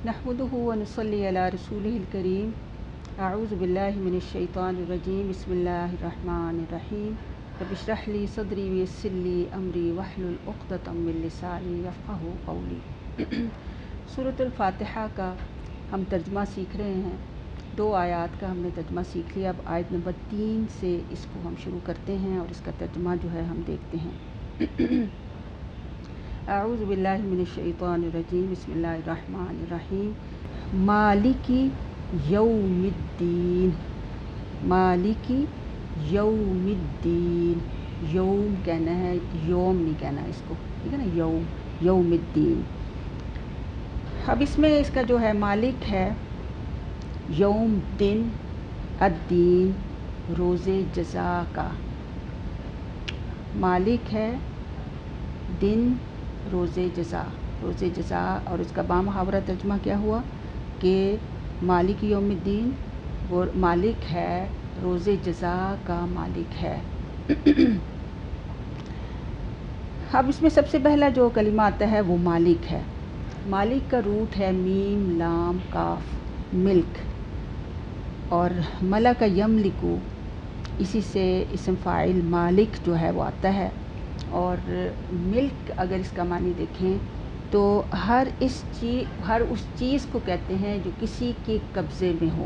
نحمده ونصلي على رسوله الكريم اعوذ باللہ من الشیطان الرجیم بسم اللہ الرحمن الرحیم رب اشرح لي صدری ویسر لي امری واحلل عقدۃ من لسانی یفقہوا قولی۔ سورۃ الفاتحہ کا ہم ترجمہ سیکھ رہے ہیں۔ 2 آیات کا ہم نے ترجمہ سیکھ لیا، اب آیت نمبر 3 سے اس کو ہم شروع کرتے ہیں اور اس کا ترجمہ جو ہے ہم دیکھتے ہیں۔ اعوذ باللہ من الشیطان الرجیم بسم اللہ الرحمن الرحیم۔ مالکی یوم الدین، مالکی یوم الدین، یوم کہنا ہے، یوم نہیں کہنا اس کو، ٹھیک ہے نا، یوم، یوم الدین۔ اب اس میں اس کا جو ہے مالک ہے یوم دن، الدین روز جزا کا، مالک ہے دن روز جزا، روز جزا، اور اس کا بامحاورہ ترجمہ کیا ہوا کہ مالک یوم الدین، وہ مالک ہے روز جزا کا مالک ہے۔ اب اس میں سب سے پہلا جو کلمہ آتا ہے وہ مالک ہے۔ مالک کا روٹ ہے میم لام کاف، ملک، اور ملک یملکو، اسی سے اسم فاعل مالک جو ہے وہ آتا ہے۔ اور ملک اگر اس کا معنی دیکھیں تو ہر اس چیز کو کہتے ہیں جو کسی کے قبضے میں ہو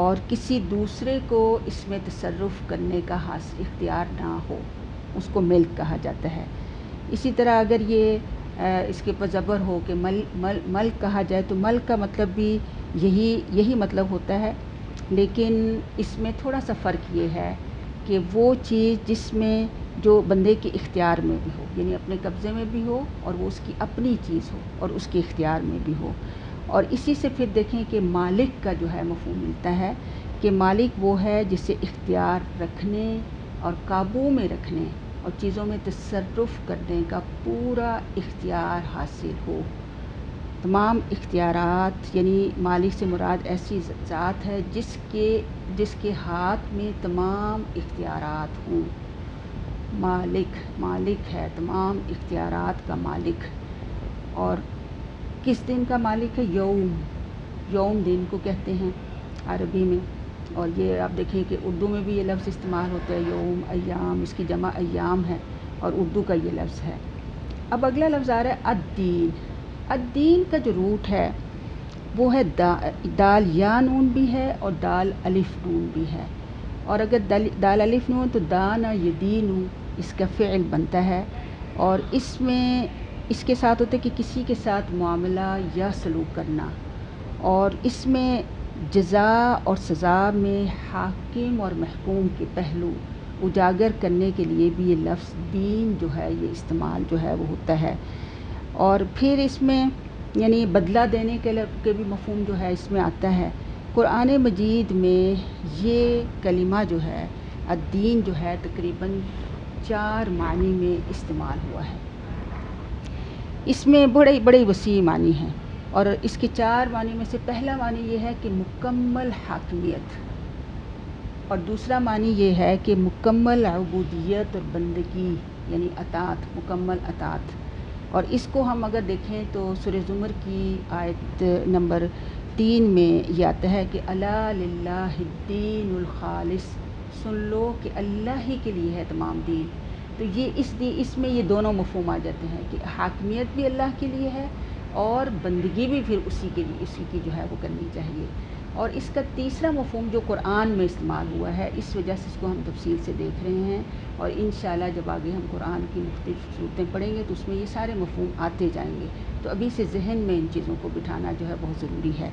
اور کسی دوسرے کو اس میں تصرف کرنے کا اختیار نہ ہو، اس کو ملک کہا جاتا ہے۔ اسی طرح اگر یہ اس کے اوپر زبر ہو کہ ملک کہا جائے تو ملک کا مطلب بھی یہی مطلب ہوتا ہے، لیکن اس میں تھوڑا سا فرق یہ ہے کہ وہ چیز جس میں جو بندے کے اختیار میں بھی ہو، یعنی اپنے قبضے میں بھی ہو اور وہ اس کی اپنی چیز ہو اور اس کے اختیار میں بھی ہو۔ اور اسی سے پھر دیکھیں کہ مالک کا جو ہے مفہوم ملتا ہے کہ مالک وہ ہے جسے اختیار رکھنے اور قابو میں رکھنے اور چیزوں میں تصرف کرنے کا پورا اختیار حاصل ہو۔ تمام اختیارات، یعنی مالک سے مراد ایسی ذات ہے جس کے ہاتھ میں تمام اختیارات ہوں۔ مالک ہے، تمام اختیارات کا مالک۔ اور کس دن کا مالک ہے؟ یوم دن کو کہتے ہیں عربی میں، اور یہ آپ دیکھیں کہ اردو میں بھی یہ لفظ استعمال ہوتا ہے یوم، ایام، اس کی جمع ایام ہے اور اردو کا یہ لفظ ہے۔ اب اگلا لفظ آ رہا ہے الدین۔ الدین کا جو روٹ ہے وہ ہے دال یا نون بھی ہے اور دال الف نون بھی ہے، اور اگر دال الف نون تو دانا یدینو اس کا فعل بنتا ہے، اور اس میں اس کے ساتھ ہوتا ہے کہ کسی کے ساتھ معاملہ یا سلوک کرنا، اور اس میں جزا اور سزا میں حاکم اور محکوم کے پہلو اجاگر کرنے کے لیے بھی یہ لفظ دین جو ہے یہ استعمال جو ہے وہ ہوتا ہے۔ اور پھر اس میں یعنی بدلہ دینے کے بھی مفہوم جو ہے اس میں آتا ہے۔ قرآن مجید میں یہ کلمہ جو ہے الدین جو ہے تقریباً 4 معنی میں استعمال ہوا ہے۔ اس میں بڑے وسیع معنی ہیں، اور اس کے 4 معنی میں سے پہلا معنی یہ ہے کہ مکمل حاکمیت، اور دوسرا معنی یہ ہے کہ مکمل عبودیت اور بندگی، یعنی اطاعت، مکمل اطاعت۔ اور اس کو ہم اگر دیکھیں تو سورہ زمر کی آیت نمبر 3 میں یہ آتا ہے کہ الا للہ الدین الخالص، سن لو کہ اللہ ہی کے لیے ہے تمام دین۔ تو یہ اس میں یہ دونوں مفہوم آ جاتے ہیں کہ حاکمیت بھی اللہ کے لیے ہے اور بندگی بھی پھر اسی کی جو ہے وہ کرنی چاہیے۔ اور اس کا تیسرا مفہوم جو قرآن میں استعمال ہوا ہے، اس وجہ سے اس کو ہم تفصیل سے دیکھ رہے ہیں، اور انشاءاللہ جب آگے ہم قرآن کی مختلف صورتیں پڑھیں گے تو اس میں یہ سارے مفہوم آتے جائیں گے، تو ابھی سے ذہن میں ان چیزوں کو بٹھانا جو ہے بہت ضروری ہے۔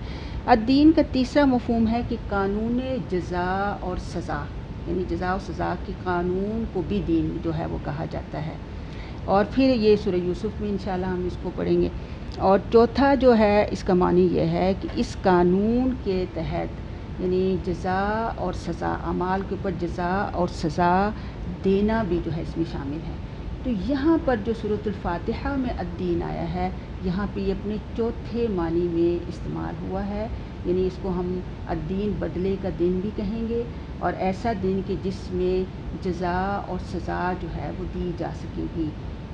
الدین کا تیسرا مفہوم ہے کہ قانون جزا اور سزا، یعنی جزا و سزا کے قانون کو بھی دین جو ہے وہ کہا جاتا ہے۔ اور پھر یہ سورہ یوسف میں انشاءاللہ ہم اس کو پڑھیں گے۔ اور چوتھا جو ہے اس کا معنی یہ ہے کہ اس قانون کے تحت یعنی جزا اور سزا، اعمال کے اوپر جزا اور سزا دینا بھی جو ہے اس میں شامل ہے۔ تو یہاں پر جو سورۃ الفاتحہ میں الدین آیا ہے، یہاں پہ یہ اپنے چوتھے معنی میں استعمال ہوا ہے، یعنی اس کو ہم الدین بدلے کا دن بھی کہیں گے، اور ایسا دن کہ جس میں جزا اور سزا جو ہے وہ دی جا سکے گی۔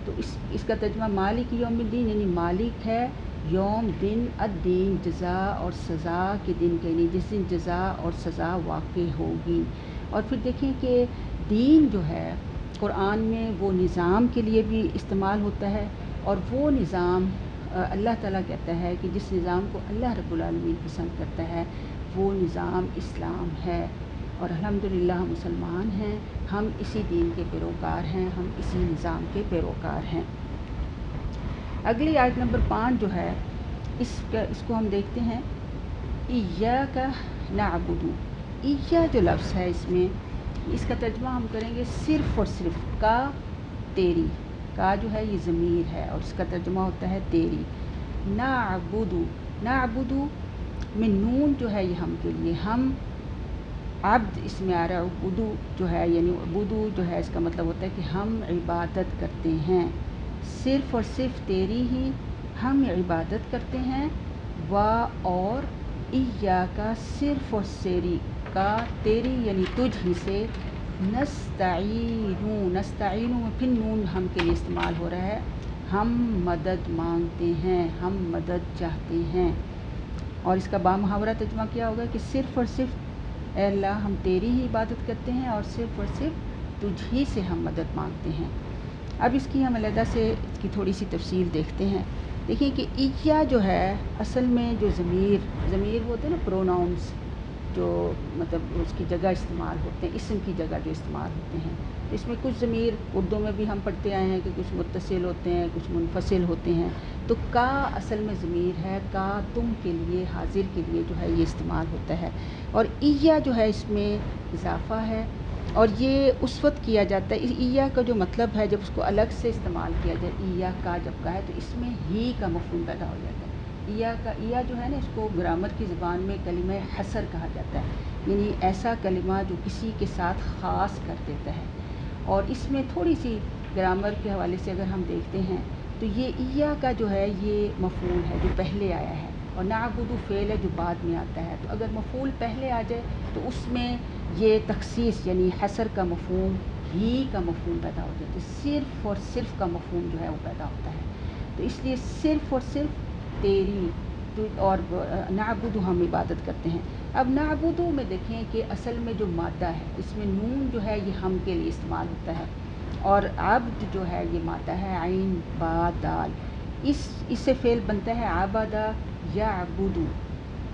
تو اس کا ترجمہ مالک یوم الدین، یعنی مالک ہے یوم دن الدین جزا اور سزا کے دن کے لیے، جس دن جزا اور سزا واقع ہوگی۔ اور پھر دیکھیں کہ دین جو ہے قرآن میں وہ نظام کے لیے بھی استعمال ہوتا ہے، اور وہ نظام اللہ تعالیٰ کہتا ہے کہ جس نظام کو اللہ رب العالمین پسند کرتا ہے وہ نظام اسلام ہے، اور الحمدللہ ہم مسلمان ہیں، ہم اسی دین کے پیروکار ہیں، ہم اسی نظام کے پیروکار ہیں۔ اگلی آیت نمبر 5 جو ہے اس کو ہم دیکھتے ہیں، ایاک نعبد۔ ایہ جو لفظ ہے اس میں، اس کا ترجمہ ہم کریں گے صرف اور صرف، کا تیری، کا جو ہے یہ ضمیر ہے اور اس کا ترجمہ ہوتا ہے تیری۔ نعبد، نعبد میں نون جو ہے یہ ہم کے لیے، ہم عبد اس میں آ رہا ہے، عبدو جو ہے یعنی عبدو جو ہے اس کا مطلب ہوتا ہے کہ ہم عبادت کرتے ہیں، صرف اور صرف تیری ہی ہم عبادت کرتے ہیں۔ و اور ایاک صرف اور سیری، کا تیری یعنی تجھ ہی سے، نستعین، نستعین میں پھر نون ہم کے لیے استعمال ہو رہا ہے، ہم مدد مانگتے ہیں، ہم مدد چاہتے ہیں۔ اور اس کا بامحاورہ ترجمہ کیا ہوگا کہ صرف اور صرف اے اللہ ہم تیری ہی عبادت کرتے ہیں اور صرف اور صرف تجھ ہی سے ہم مدد مانگتے ہیں۔ اب اس کی ہم علیحدہ سے اس کی تھوڑی سی تفصیل دیکھتے ہیں۔ دیکھیں کہ ایہ جو ہے اصل میں جو ضمیر ہوتے ہیں نا پروناؤنس، جو مطلب اس کی جگہ استعمال ہوتے ہیں، اسم کی جگہ جو استعمال ہوتے ہیں، اس میں کچھ ضمیر اردو میں بھی ہم پڑھتے آئے ہیں کہ کچھ متصل ہوتے ہیں، کچھ منفصل ہوتے ہیں۔ تو کا اصل میں ضمیر ہے، کا تم کے لیے، حاضر کے لیے جو ہے یہ استعمال ہوتا ہے، اور ایہ جو ہے اس میں اضافہ ہے، اور یہ اس وقت کیا جاتا ہے۔ ایہ کا جو مطلب ہے جب اس کو الگ سے استعمال کیا جائے، ایہ کا جب کا ہے تو اس میں ہی کا مفہوم پیدا ہو جاتا ہے۔ ایہ جو ہے نا اس کو گرامر کی زبان میں کلمہ حصر کہا جاتا ہے، یعنی ایسا کلمہ جو کسی کے ساتھ خاص کر دیتا ہے۔ اور اس میں تھوڑی سی گرامر کے حوالے سے اگر ہم دیکھتے ہیں تو یہ ایہ کا جو ہے یہ مفعول ہے جو پہلے آیا ہے، اور نعبد فعل ہے جو بعد میں آتا ہے۔ تو اگر مفعول پہلے آ جائے تو اس میں یہ تخصیص یعنی حصر کا مفہوم، ہی کا مفہوم پیدا ہو جاتا ہے، صرف اور صرف کا مفہوم جو ہے وہ پیدا ہوتا ہے۔ تو اس لیے صرف اور صرف تیری، اور نعبد ہم عبادت کرتے ہیں۔ اب نعبد میں دیکھیں کہ اصل میں جو مادہ ہے اس میں نون جو ہے یہ ہم کے لیے استعمال ہوتا ہے، اور عبد جو ہے یہ مادہ ہے، عین با دال، اس سے فعل بنتا ہے عبدہ یعبد،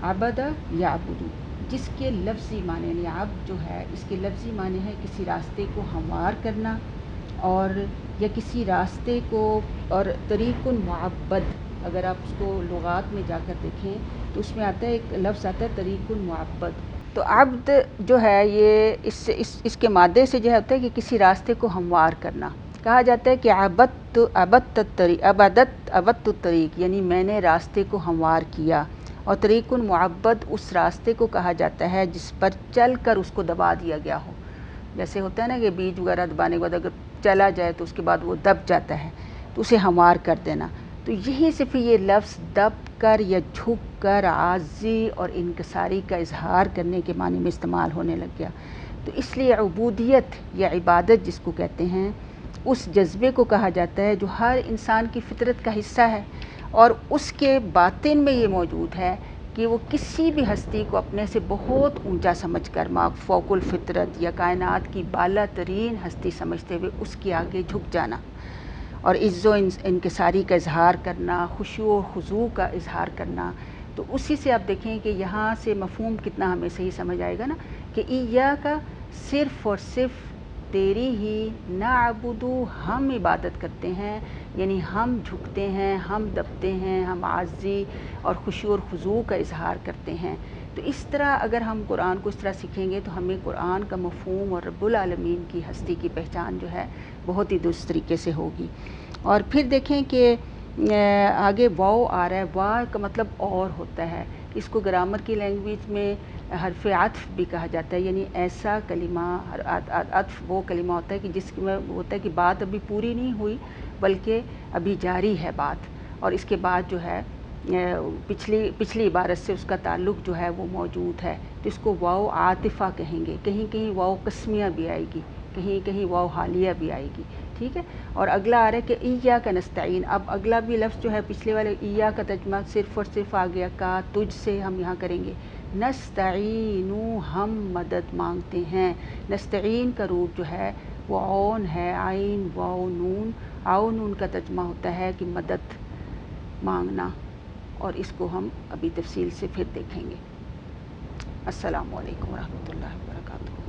عبدہ یعبد، جس کے لفظی معنی یعنی عبد جو ہے اس کے لفظی معنی ہے کسی راستے کو ہموار کرنا، اور یا کسی راستے کو، اور طریق معبد اگر آپ اس کو لغات میں جا کر دیکھیں تو اس میں آتا ہے ایک لفظ آتا ہے طریق معبد۔ تو عبد جو ہے یہ اس کے مادے سے جو ہوتا ہے کہ کسی راستے کو ہموار کرنا، کہا جاتا ہے کہ عبدت الطریق یعنی میں نے راستے کو ہموار کیا، اور طریق معبد اس راستے کو کہا جاتا ہے جس پر چل کر اس کو دبا دیا گیا ہو، جیسے ہوتا ہے نا کہ بیج وغیرہ دبانے کے بعد اگر چلا جائے تو اس کے بعد وہ دب جاتا ہے تو اسے ہموار کر دینا۔ تو یہیں سے پھر یہ لفظ دب کر یا جھک کر عاجزی اور انکساری کا اظہار کرنے کے معنی میں استعمال ہونے لگ گیا۔ تو اس لیے عبودیت یا عبادت جس کو کہتے ہیں اس جذبے کو کہا جاتا ہے جو ہر انسان کی فطرت کا حصہ ہے، اور اس کے باطن میں یہ موجود ہے کہ وہ کسی بھی ہستی کو اپنے سے بہت اونچا سمجھ کر فوق الفطرت یا کائنات کی بالا ترین ہستی سمجھتے ہوئے اس کے آگے جھک جانا، اور عز و انکساری کا اظہار کرنا، خشوع و خضوع کا اظہار کرنا۔ تو اسی سے آپ دیکھیں کہ یہاں سے مفہوم کتنا ہمیں صحیح سمجھ آئے گا نا، کہ ایاک صرف اور صرف تیری ہی، نعبد ہم عبادت کرتے ہیں، یعنی ہم جھکتے ہیں، ہم دبتے ہیں، ہم عاجزی اور خشوع اور خضوع کا اظہار کرتے ہیں۔ تو اس طرح اگر ہم قرآن کو اس طرح سیکھیں گے تو ہمیں قرآن کا مفہوم اور رب العالمین کی ہستی کی پہچان جو ہے بہت ہی درست طریقے سے ہوگی۔ اور پھر دیکھیں کہ آگے واو آ رہا ہے، واو کا مطلب اور ہوتا ہے، اس کو گرامر کی لینگویج میں حرف عطف بھی کہا جاتا ہے، یعنی ایسا کلمہ، عطف وہ کلمہ ہوتا ہے کہ جس میں ہوتا ہے کہ بات ابھی پوری نہیں ہوئی بلکہ ابھی جاری ہے بات، اور اس کے بعد جو ہے پچھلی عبارت سے اس کا تعلق جو ہے وہ موجود ہے، تو اس کو واو عاطفہ کہیں گے۔ کہیں کہیں واو قسمیہ بھی آئے گی، کہیں کہیں واو حالیہ بھی آئے گی، ٹھیک ہے. اور اگلا آ رہا ہے کہ ایاک نستعین. اب اگلا بھی لفظ جو ہے پچھلے والے ایاک کا ترجمہ صرف اور صرف آ گیا کا تجھ سے ہم یہاں کریں گے. نستعین ہم مدد مانگتے ہیں. نستعین کا روٹ جو ہے وہ عون ہے، عین واو نون. آؤ نون کا ترجمہ ہوتا ہے کہ مدد مانگنا، اور اس کو ہم ابھی تفصیل سے پھر دیکھیں گے. السلام علیکم ورحمۃ اللہ وبرکاتہ.